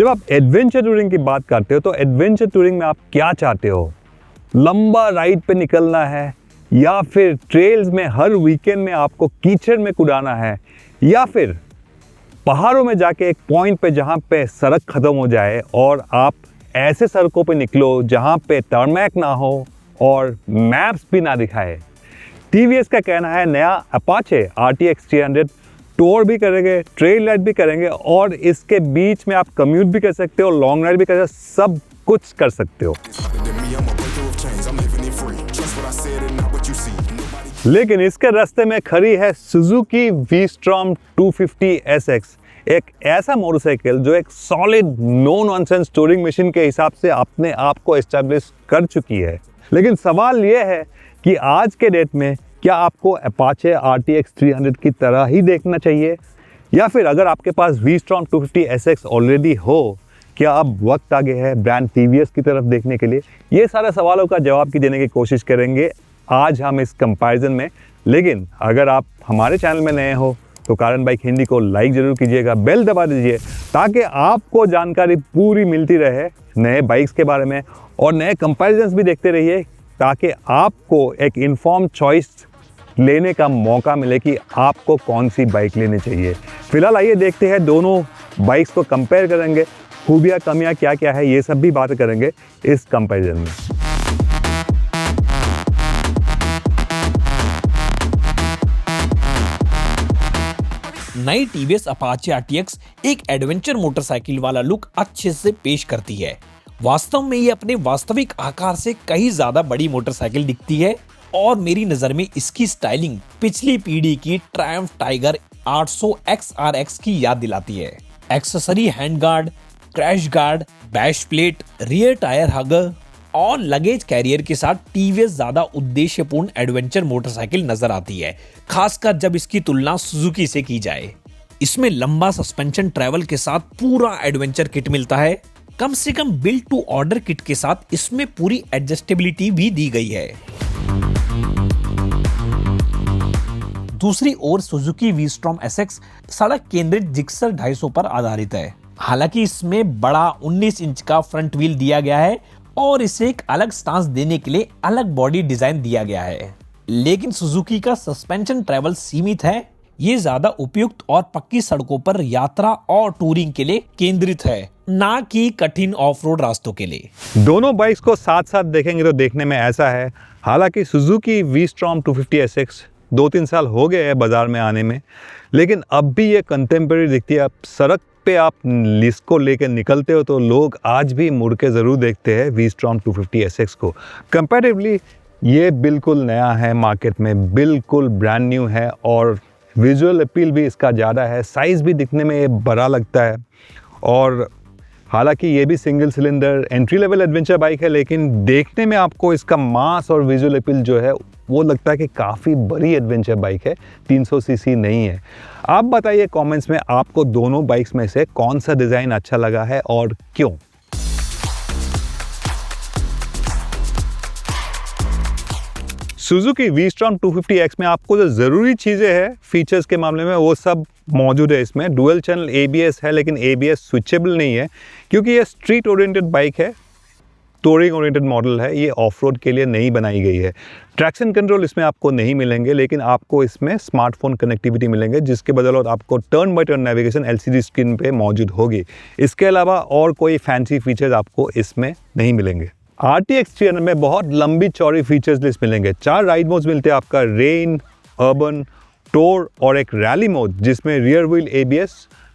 जब आप adventure touring की बात करते हो तो एडवेंचर टूरिंग में आप क्या चाहते हो? लंबा राइड पे निकलना है, या फिर ट्रेल्स में हर वीकेंड में आपको कीचड़ में कुदाना है, या फिर पहाड़ों में जाके एक पॉइंट पे जहाँ पे सड़क ख़त्म हो जाए और आप ऐसे सड़कों पे निकलो जहाँ पे टर्मैक ना हो और मैप्स भी ना दिखाए। टीवीएस का कहना है नया अपाचे RTX 300 टूर भी करेंगे, ट्रेल राइड भी करेंगे और इसके बीच में आप कम्यूट भी कर सकते हो, लॉन्ग राइड भी कर सकते हो, सब कुछ कर सकते हो। लेकिन इसके रास्ते में खड़ी है सुजुकी V-Strom 250 SX, एक ऐसा मोटरसाइकिल जो एक solid no nonsense touring machine के हिसाब से अपने आप को एस्टैब्लिश कर चुकी है। लेकिन सवाल यह है कि आज के डेट में क्या आपको अपाचे RTX 300 की तरह ही देखना चाहिए, या फिर अगर आपके पास V-Strom 250 SX ऑलरेडी हो, क्या अब वक्त आ गया है ब्रांड TVS की तरफ देखने के लिए? ये सारे सवालों का जवाब की देने की कोशिश करेंगे आज हम इस कंपैरिजन में। लेकिन अगर आप हमारे चैनल में नए हो तो कारण बाइक हिंदी को लाइक ज़रूर कीजिएगा, बेल दबा दीजिए ताकि आपको जानकारी पूरी मिलती रहे नए बाइक्स के बारे में, और नए कंपैरिजन्स भी देखते रहिए ताकि आपको एक इन्फॉर्म चॉइस लेने का मौका मिले कि आपको कौन सी बाइक लेनी चाहिए। फिलहाल आइए देखते हैं, दोनों बाइक्स को कंपेयर करेंगे, खूबियाँ कमियाँ क्या क्या है ये सब भी बात करेंगे इस कंपैरिजन में। नई टीवीएस अपाचे RTX एक एडवेंचर मोटरसाइकिल वाला लुक अच्छे से पेश करती है। वास्तव में ये अपने वास्तविक आकार से कहीं ज्यादा बड़ी मोटरसाइकिल दिखती है और मेरी नजर में इसकी स्टाइलिंग पिछली पीढ़ी की ट्रायम्फ टाइगर 800 XRX की याद दिलाती है। Accessory hand guard, crash guard, bash plate, rear tyre hugger और लगेज कैरियर के साथ टीवीएस ज्यादा उद्देश्यपूर्ण एडवेंचर मोटरसाइकिल नजर आती है, खासकर जब इसकी तुलना सुजुकी से की जाए। इसमें लंबा सस्पेंशन ट्रैवल के साथ पूरा एडवेंचर किट मिलता है। कम से कम बिल्ड टू ऑर्डर किट के साथ इसमें पूरी एडजस्टेबिलिटी भी दी गई है। दूसरी ओर सुजुकी V-Strom SX सड़क केंद्रित जिक्सर 250 पर आधारित है। हालांकि इसमें बड़ा 19 इंच का फ्रंट व्हील दिया गया है और इसे एक अलग स्टांस देने के लिए अलग बॉडी डिजाइन दिया गया है। लेकिन सुजुकी का सस्पेंशन ट्रैवल सीमित है, ये ज्यादा उपयुक्त और पक्की सड़कों पर यात्रा और टूरिंग के लिए केंद्रित है, ना कि कठिन ऑफ रोड रास्तों के लिए। दोनों बाइक्स को साथ साथ देखेंगे तो देखने में ऐसा है, हालांकि सुजुकी V-Strom 250 SX 2-3 साल हो गए हैं बाजार में आने में, लेकिन अब भी ये कंटेम्प्रेरी दिखती है। आप सड़क पे आप इसको लेके निकलते हो तो लोग आज भी मुड़ के ज़रूर देखते हैं V-Strom 250 SX को। कंपैरेटिवली ये बिल्कुल नया है, मार्केट में बिल्कुल ब्रांड न्यू है और विजुअल अपील भी इसका ज़्यादा है। साइज़ भी दिखने में ये बड़ा लगता है और हालांकि ये भी single cylinder entry level adventure bike है, लेकिन देखने में आपको इसका मास और विजुअल अपील जो है वो लगता है कि काफ़ी बड़ी एडवेंचर बाइक है, 300 सीसी नहीं है। आप बताइए कमेंट्स में आपको दोनों बाइक्स में से कौन सा डिज़ाइन अच्छा लगा है और क्यों। सुजुकी V-Strom 250X में आपको जो ज़रूरी चीज़ें हैं फीचर्स के मामले में वो सब मौजूद है। इसमें डुअल चैनल ABS है, लेकिन ABS स्विचेबल नहीं है क्योंकि ये स्ट्रीट ओरिएंटेड बाइक है, टूरिंग ओरिएंटेड मॉडल है, ये ऑफ रोड के लिए नहीं बनाई गई है। ट्रैक्शन कंट्रोल इसमें आपको नहीं मिलेंगे, लेकिन आपको इसमें स्मार्टफोन कनेक्टिविटी मिलेंगे जिसके बदौलत आपको turn by turn navigation LCD screen पे मौजूद होगी। इसके अलावा और कोई फैंसी फीचर्स आपको इसमें नहीं मिलेंगे। RTX 300 में बहुत लंबी चौड़ी फीचर्स लिस्ट मिलेंगे। 4 राइड मोड्स मिलते हैं आपका, रेन, अर्बन, टूर और एक रैली मोड जिसमें रियर व्हील ABS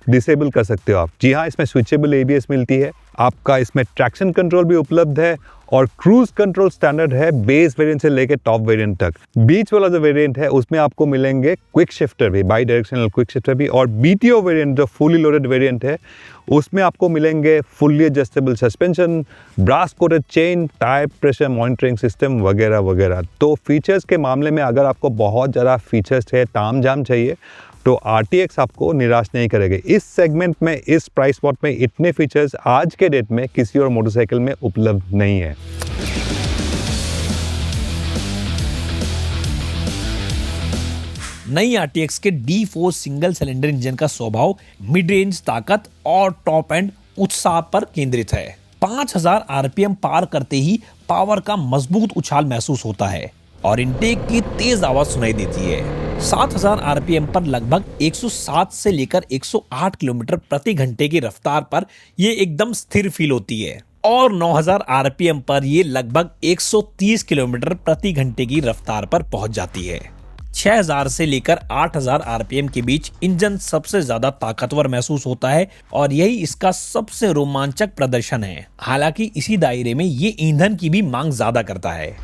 डिसेबल कर सकते हो आप। जी हाँ, इसमें स्विचेबल ABS मिलती है आपका। इसमें ट्रैक्शन कंट्रोल भी उपलब्ध है और क्रूज कंट्रोल स्टैंडर्ड है बेस वेरिएंट से लेकर टॉप वेरिएंट तक। बीच वाला जो वेरिएंट है उसमें आपको मिलेंगे क्विक शिफ्टर भी, बाई डायरेक्शनल क्विक शिफ्टर भी, और BTO वेरिएंट जो फुली लोडेड वेरिएंट है उसमें आपको मिलेंगे fully adjustable suspension, brass coated chain, tyre pressure monitoring system वगैरह वगैरह। तो फीचर्स के मामले में अगर आपको बहुत ज़्यादा फीचर्स है, ताम झाम चाहिए, तो RTX आपको निराश नहीं करेगी। इस सेगमेंट में, इस प्राइस पॉइंट में इतने फीचर्स आज के डेट में किसी और मोटरसाइकिल में उपलब्ध नहीं है। नई RTX के D4 सिंगल सिलेंडर इंजन का स्वभाव मिड रेंज ताकत और टॉप एंड उत्साह पर केंद्रित है। 5000 आरपीएम पार करते ही पावर का मजबूत उछाल महसूस होता है और इनटेक की तेज आवाज सुनाई देती है। 7000 आरपीएम पर लगभग 107 से लेकर 108 किलोमीटर प्रति घंटे की रफ्तार पर ये एकदम स्थिर फील होती है और 9000 आरपीएम पर ये लगभग 130 किलोमीटर प्रति घंटे की रफ्तार पर पहुंच जाती है। 6000 से लेकर 8000 आरपीएम के बीच इंजन सबसे ज्यादा ताकतवर महसूस होता है और यही इसका सबसे रोमांचक प्रदर्शन है। हालांकि इसी दायरे में ये ईंधन की भी मांग ज्यादा करता है।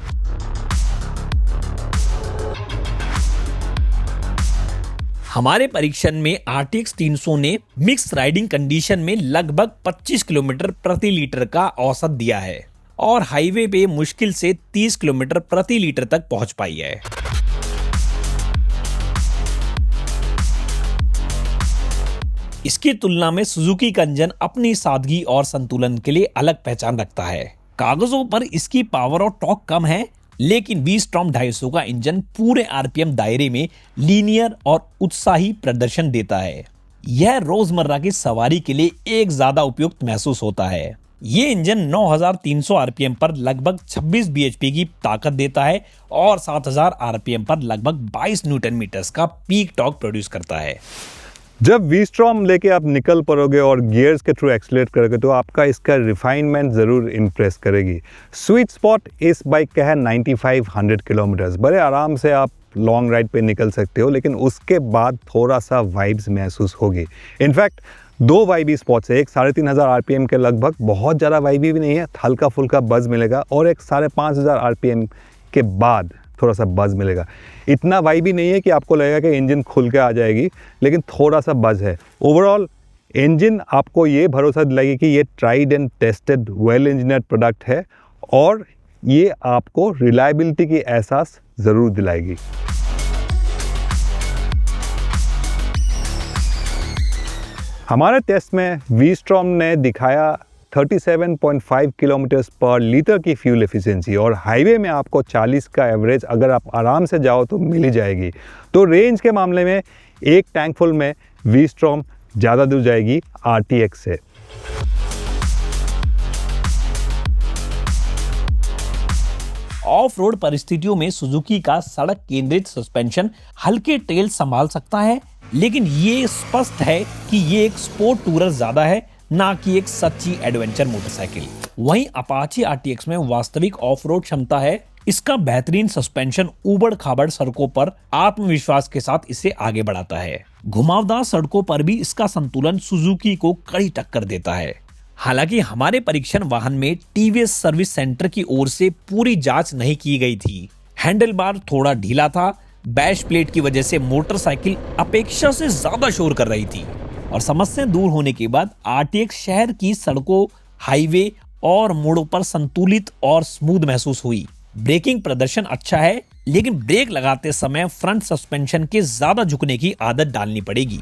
हमारे परीक्षण में RTX 300 ने मिक्स राइडिंग कंडीशन में लगभग 25 किलोमीटर प्रति लीटर का औसत दिया है और हाईवे पे मुश्किल से 30 किलोमीटर प्रति लीटर तक पहुंच पाई है। इसकी तुलना में सुजुकी का इंजन अपनी सादगी और संतुलन के लिए अलग पहचान रखता है। कागजों पर इसकी पावर और टॉर्क कम है, लेकिन V-Strom 250 का इंजन पूरे आरपीएम दायरे में लीनियर और उत्साही प्रदर्शन देता है। यह रोजमर्रा की सवारी के लिए एक ज्यादा उपयुक्त महसूस होता है। ये इंजन 9300 आरपीएम पर लगभग 26 bhp की ताकत देता है और 7000 आरपीएम पर लगभग 22 न्यूटन मीटर्स का पीक टॉर्क प्रोड्यूस करता है। जब V-Strom लेके आप निकल पड़ोगे और गियर्स के थ्रू एक्सीलरेट करोगे तो आपका इसका रिफाइनमेंट ज़रूर इम्प्रेस करेगी। स्वीट स्पॉट इस बाइक का है 9500 किलोमीटर्स। बड़े आराम से आप लॉन्ग राइड पे निकल सकते हो, लेकिन उसके बाद थोड़ा सा वाइब्स महसूस होगी। इनफैक्ट 2 वाइबी स्पॉट्स है, एक 3500 आरपीएम के लगभग, बहुत ज़्यादा वाइबी भी नहीं है, हल्का फुल्का बज़ मिलेगा, और एक 5500 आरपीएम के बाद थोड़ा सा बज़ मिलेगा। इतना वाइबी नहीं है कि आपको लगेगा कि इंजन खुल के आ जाएगी, लेकिन थोड़ा सा बज़ है। ओवरऑल इंजन आपको ये भरोसा दिलाएगी कि ये tried and tested well engineered product है और ये आपको रिलायबिलिटी की एहसास ज़रूर दिलाएगी। हमारे टेस्ट में V-Strom ने दिखाया 37.5 किलोमीटर्स पर लीटर की फ्यूल एफिशिएंसी और हाईवे में आपको 40 का एवरेज अगर आप आराम से जाओ तो मिल ही जाएगी। तो रेंज के मामले में एक टैंक फुल में V-Strom ज़्यादा दूर जाएगी RTX से। ऑफ रोड परिस्थितियों में सुजुकी का सड़क केंद्रित सस्पेंशन हल्के ट्रेल संभाल सकता है, लेकिन ये स्पष्ट है कि ये एक स्पोर्ट टूरर ज्यादा है, ना कि एक सच्ची एडवेंचर मोटरसाइकिल। वहीं अपाचे RTX में वास्तविक ऑफ रोड क्षमता है। इसका बेहतरीन सस्पेंशन उबड़ खाबड़ सड़कों पर आत्मविश्वास के साथ इसे आगे बढ़ाता है। घुमावदार सड़कों पर भी इसका संतुलन सुजुकी को कड़ी टक्कर देता है। हालांकि हमारे परीक्षण वाहन में TVS सर्विस सेंटर की ओर से पूरी जांच नहीं की गई थी। हैंडल बार थोड़ा ढीला था, बैश प्लेट की वजह से मोटरसाइकिल अपेक्षा से ज्यादा शोर कर रही थी और समस्या दूर होने के बाद RTX शहर की सड़कों, हाईवे और मोड़ों पर संतुलित और स्मूथ महसूस हुई। ब्रेकिंग प्रदर्शन अच्छा है, लेकिन ब्रेक लगाते समय फ्रंट सस्पेंशन के ज्यादा झुकने की आदत डालनी पड़ेगी।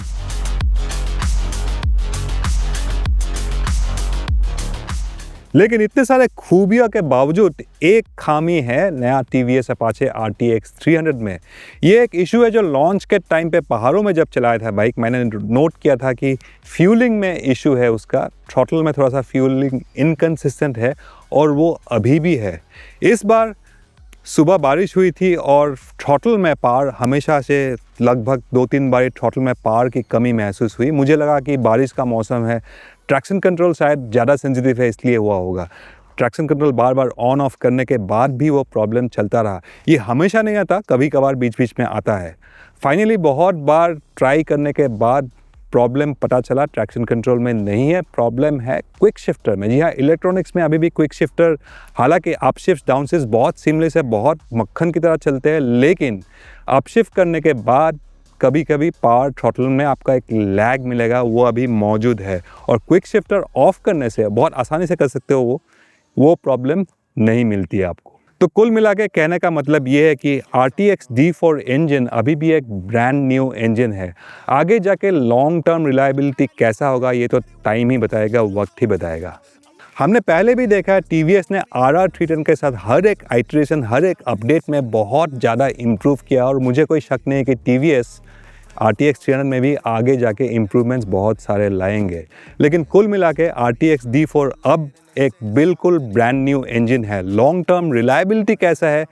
लेकिन इतने सारे खूबियों के बावजूद एक खामी है नया TVS अपाचे RTX 300 में। ये एक इशू है जो लॉन्च के टाइम पे पहाड़ों में जब चलाया था बाइक, मैंने नोट किया था कि फ्यूलिंग में इशू है उसका। थ्रॉटल में थोड़ा सा फ्यूलिंग इनकंसिस्टेंट है और वो अभी भी है। इस बार सुबह बारिश हुई थी और थ्रॉटल में पार हमेशा से लगभग 2-3 बार थ्रॉटल में पार की कमी महसूस हुई। मुझे लगा कि बारिश का मौसम है, ट्रैक्शन कंट्रोल शायद ज़्यादा सेंसिटिव है इसलिए हुआ होगा। Traction control bar bar on off करने के बाद भी वो प्रॉब्लम चलता रहा। ये हमेशा नहीं आता, कभी कभार बीच बीच में आता है। फाइनली बहुत बार ट्राई करने के बाद प्रॉब्लम पता चला ट्रैक्शन कंट्रोल में नहीं है, प्रॉब्लम है क्विक शिफ्टर में। जी हाँ, इलेक्ट्रॉनिक्स में अभी भी क्विक शिफ्टर, हालांकि अपशिफ्ट डाउनशिफ्ट बहुत सीमलेस है, बहुत मक्खन की तरह चलते हैं, लेकिन अपशिफ्ट करने के बाद कभी कभी पावर थ्रॉटल में आपका एक लैग मिलेगा, वो अभी मौजूद है। और क्विक शिफ्टर ऑफ करने से बहुत आसानी से कर सकते हो, वो प्रॉब्लम नहीं मिलती है आपको। तो कुल मिला के कहने का मतलब ये है कि RTX D4 इंजन अभी भी एक ब्रांड न्यू इंजन है। आगे जाके लॉन्ग टर्म रिलायबिलिटी कैसा होगा ये तो टाइम ही बताएगा, वक्त ही बताएगा। हमने पहले भी देखा है TVS ने RR 310 के साथ हर एक आइटरेशन, हर एक अपडेट में बहुत ज़्यादा इम्प्रूव किया और मुझे कोई शक नहीं है कि TVS RTX 300 में भी आगे जाके इम्प्रूवमेंट्स बहुत सारे लाएंगे, लेकिन कुल मिला के RTX D4 अब एक बिल्कुल ब्रांड न्यू इंजन है। लॉन्ग टर्म रिलायबिलिटी कैसा है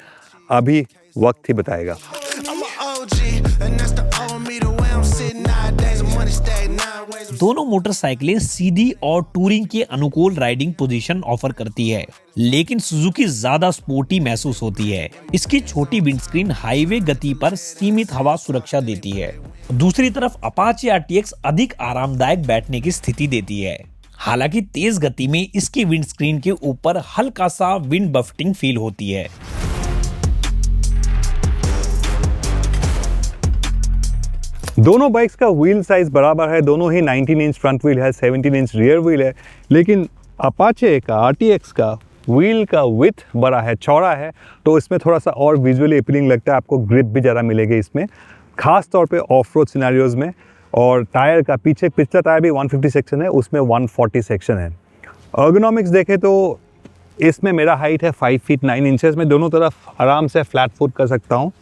अभी वक्त ही बताएगा। I'm a OG, and that's the old me, the way I'm sitting nowadays. The money stay nine ways. दोनों मोटरसाइकिलें सीधी और टूरिंग के अनुकूल राइडिंग पोजीशन ऑफर करती है, लेकिन सुजुकी ज्यादा स्पोर्टी महसूस होती है। इसकी छोटी विंडस्क्रीन हाईवे गति पर सीमित हवा सुरक्षा देती है। दूसरी तरफ अपाचे RTX अधिक आरामदायक बैठने की स्थिति देती है। हालांकि तेज गति में इसकी विंडस्क्रीन के ऊपर हल्का सा विंड बफटिंग फील होती है। दोनों बाइक्स का व्हील साइज बराबर है, दोनों ही 19 इंच फ्रंट व्हील है, 17 इंच रियर व्हील है, लेकिन अपाचे का RTX का व्हील का विड्थ बड़ा है, चौड़ा है, तो इसमें थोड़ा सा और विजुअली अपीलिंग लगता है। आपको ग्रिप भी ज़्यादा मिलेगी इसमें, खास तौर पे ऑफ रोड सिनेरियोज में। और टायर का पिछला टायर भी 150 सेक्शन है, उसमें 140 सेक्शन है। अर्गोनॉमिक्स देखें तो इसमें मेरा हाइट है 5 फीट 9 इंचेस में, दोनों तरफ आराम से फ्लैट फुट कर सकता हूँ।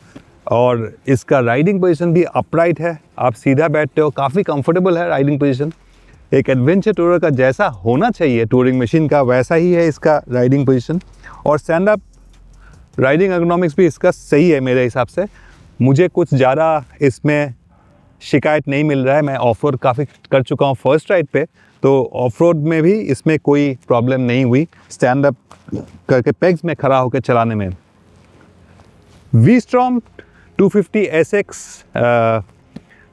और इसका राइडिंग पोजीशन भी अपराइट है, आप सीधा बैठते हो, काफ़ी कंफर्टेबल है राइडिंग पोजीशन। एक एडवेंचर टूरर का जैसा होना चाहिए टूरिंग मशीन का, वैसा ही है इसका राइडिंग पोजीशन। और स्टैंड अप राइडिंग अर्गोनॉमिक्स भी इसका सही है मेरे हिसाब से। मुझे कुछ ज़्यादा इसमें शिकायत नहीं मिल रहा है। मैं ऑफ रोड काफ़ी कर चुका हूँ फर्स्ट राइड पे, तो ऑफ रोड में भी इसमें कोई प्रॉब्लम नहीं हुई स्टैंड अप करके पेग्स में खड़ा होकर चलाने में। V-Strom 250 SX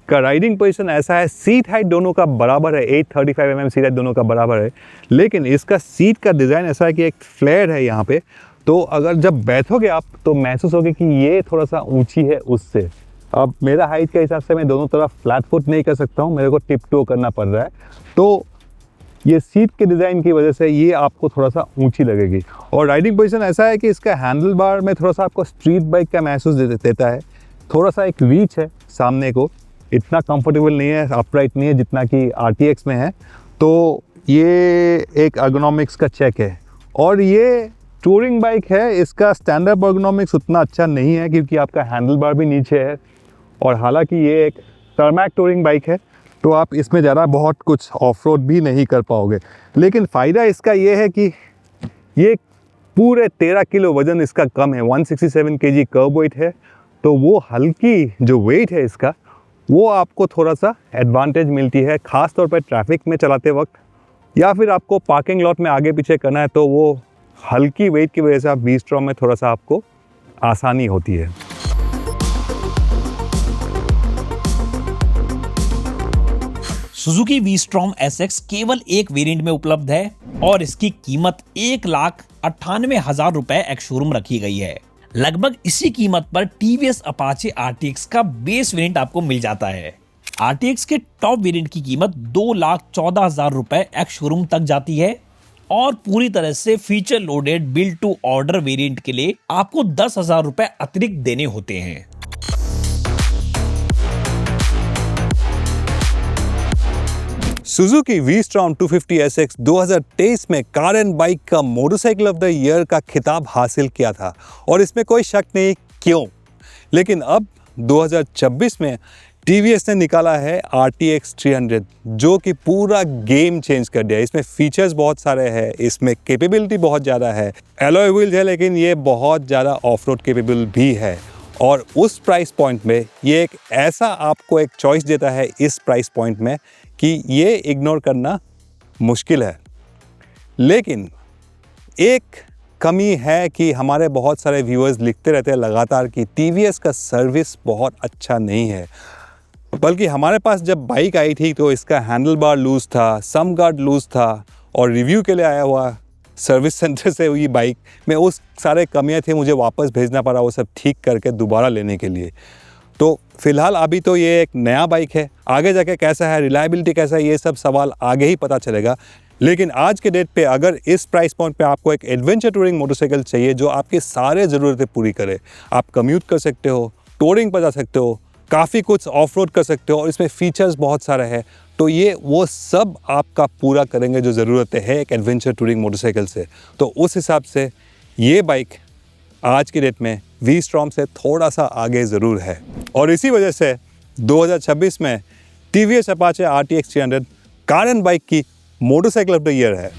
का राइडिंग पोजीशन ऐसा है, सीट हाइट दोनों का बराबर है, 835 mm सीट हाइट दोनों का बराबर है, लेकिन इसका सीट का डिज़ाइन ऐसा है कि एक फ्लेयर है यहाँ पे, तो अगर जब बैठोगे आप तो महसूस होगा कि ये थोड़ा सा ऊंची है उससे। अब मेरा हाइट के हिसाब से मैं दोनों तरफ फ्लैट फुट नहीं कर सकता हूँ, मेरे को टिप टो करना पड़ रहा है, तो ये सीट के डिज़ाइन की वजह से ये आपको थोड़ा सा ऊंची लगेगी। और राइडिंग पोजीशन ऐसा है कि इसका हैंडल बार में थोड़ा सा आपको स्ट्रीट बाइक का महसूस देता है, थोड़ा सा एक रीच है सामने को, इतना कंफर्टेबल नहीं है, अपराइट नहीं है जितना कि RTX में है। तो ये एक अर्गोनॉमिक्स का चेक है। और ये टूरिंग बाइक है, इसका स्टैंडअप अर्गोनॉमिक्स उतना अच्छा नहीं है क्योंकि आपका हैंडल बार भी नीचे है, और हालांकि ये एक टर्मैक टूरिंग बाइक है तो आप इसमें ज़रा बहुत कुछ ऑफ रोड भी नहीं कर पाओगे। लेकिन फ़ायदा इसका ये है कि ये पूरे 13 किलो वज़न इसका कम है, 167 kg कर्ब वेट है, तो वो हल्की जो वेट है इसका वो आपको थोड़ा सा एडवांटेज मिलती है, ख़ास तौर पर ट्रैफिक में चलाते वक्त, या फिर आपको पार्किंग लॉट में आगे पीछे करना है तो वो हल्की वेट की वजह से आप V-Strom में थोड़ा सा आपको आसानी होती है। सुजुकी V-Strom SX केवल एक वेरिएंट में उपलब्ध है और इसकी कीमत 1,98,000 रुपए एक्स शोरूम रखी गई है। लगभग इसी कीमत पर TVS Apache RTX का बेस वेरिएंट आपको मिल जाता है। RTX के टॉप वेरिएंट की कीमत 2,14,000 रुपए एक्स शोरूम तक जाती है और पूरी तरह से feature loaded build to order variant के लिए आपको 10,000 रुपए अतिरिक्त देने होते हैं। सुजुकी V-Strom 250 SX 2023 में कार एंड बाइक का मोटरसाइकिल ऑफ द ईयर का खिताब हासिल किया था, और इसमें कोई शक नहीं क्यों। लेकिन अब 2026 में TVS ने निकाला है RTX 300, जो कि पूरा गेम चेंज कर दिया। इसमें फीचर्स बहुत सारे हैं, इसमें कैपेबिलिटी बहुत ज़्यादा है, एलॉय व्हील्स है, लेकिन ये बहुत ज़्यादा ऑफ रोड कैपेबल भी है। और उस प्राइस पॉइंट में ये एक ऐसा आपको एक चॉइस देता है इस प्राइस पॉइंट में कि ये इग्नोर करना मुश्किल है। लेकिन एक कमी है कि हमारे बहुत सारे व्यूअर्स लिखते रहते हैं लगातार कि TVS का सर्विस बहुत अच्छा नहीं है, बल्कि हमारे पास जब बाइक आई थी तो इसका हैंडल बार लूज़ था, सम गार्ड लूज़ था, और रिव्यू के लिए आया हुआ सर्विस सेंटर से हुई बाइक में उस सारे कमियां थी, मुझे वापस भेजना पड़ा वो सब ठीक करके दोबारा लेने के लिए। तो फ़िलहाल अभी तो ये एक नया बाइक है, आगे जाके कैसा है, रिलायबिलिटी कैसा है, ये सब सवाल आगे ही पता चलेगा। लेकिन आज के डेट पे अगर इस प्राइस पॉइंट पे आपको एक एडवेंचर टूरिंग मोटरसाइकिल चाहिए जो आपकी सारे ज़रूरतें पूरी करे, आप कम्यूट कर सकते हो, टूरिंग पर जा सकते हो, काफ़ी कुछ ऑफ रोड कर सकते हो, और इसमें फ़ीचर्स बहुत सारे हैं, तो ये वो सब आपका पूरा करेंगे जो ज़रूरतें हैं एक एडवेंचर टूरिंग मोटरसाइकिल से। तो उस हिसाब से ये बाइक आज की डेट में V-Strom से थोड़ा सा आगे ज़रूर है, और इसी वजह से 2026 में TVS Apache RTX 300 car and bike की मोटरसाइकिल ऑफ द ईयर है।